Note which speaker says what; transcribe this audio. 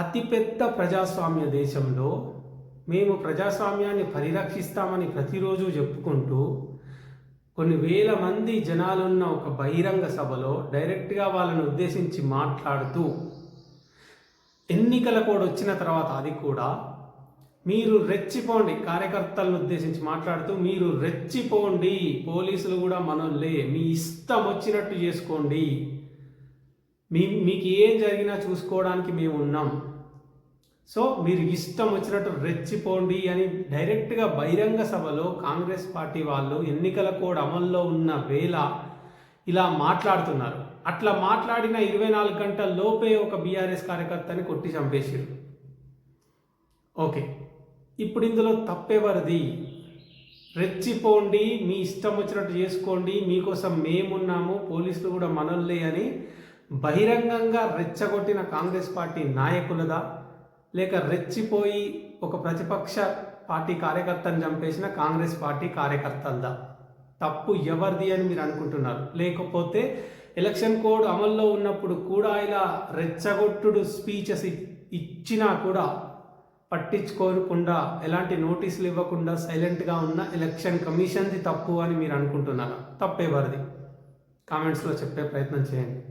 Speaker 1: అతిపెద్ద ప్రజాస్వామ్య దేశంలో మేము ప్రజాస్వామ్యాన్ని పరిరక్షిస్తామని ప్రతిరోజు చెప్పుకుంటూ కొన్ని వేల మంది జనాలున్న ఒక బహిరంగ సభలో డైరెక్ట్గా వాళ్ళని ఉద్దేశించి మాట్లాడుతూ ఎన్నికల కోడ్ వచ్చిన తర్వాత అది కూడా మీరు రెచ్చిపోండి, కార్యకర్తలను ఉద్దేశించి మాట్లాడుతూ మీరు రెచ్చిపోండి, పోలీసులు కూడా మనోళ్ళే, మీ ఇష్టం వచ్చినట్టు చేసుకోండి, మీకు ఏం జరిగినా చూసుకోవడానికి మేము ఉన్నాం, సో మీరు ఇష్టం వచ్చినట్టు రెచ్చిపోండి అని డైరెక్ట్గా బహిరంగ సభలో కాంగ్రెస్ పార్టీ వాళ్ళు ఎన్నికల కోడ్ అమల్లో ఉన్న వేళ ఇలా మాట్లాడుతున్నారు. అట్లా మాట్లాడిన 24 గంటల లోపే ఒక బీఆర్ఎస్ కార్యకర్తని కొట్టి చంపేసారు. ఓకే, ఇప్పుడు ఇందులో తప్పేవరిది? రెచ్చిపోండి, మీ ఇష్టం వచ్చినట్టు చేసుకోండి, మీకోసం మేమున్నాము, పోలీసులు కూడా మనోళ్ళే అని బహిరంగంగా రెచ్చగొట్టిన కాంగ్రెస్ పార్టీ నాయకులదా, లేక రెచ్చిపోయి ఒక ప్రతిపక్ష పార్టీ కార్యకర్తను చంపేసిన కాంగ్రెస్ పార్టీ కార్యకర్తలదా? తప్పు ఎవరిది అని మీరు అనుకుంటున్నారు? లేకపోతే ఎలక్షన్ కోడ్ అమల్లో ఉన్నప్పుడు కూడా ఇలా రెచ్చగొట్టుడు స్పీచెస్ ఇచ్చినా కూడా పట్టించుకోకుండా, ఎలాంటి నోటీసులు ఇవ్వకుండా సైలెంట్గా ఉన్న ఎలక్షన్ కమిషన్ది తప్పు అని మీరు అనుకుంటున్నారా? తప్పేవారిది? కామెంట్స్లో చెప్పే ప్రయత్నం చేయండి.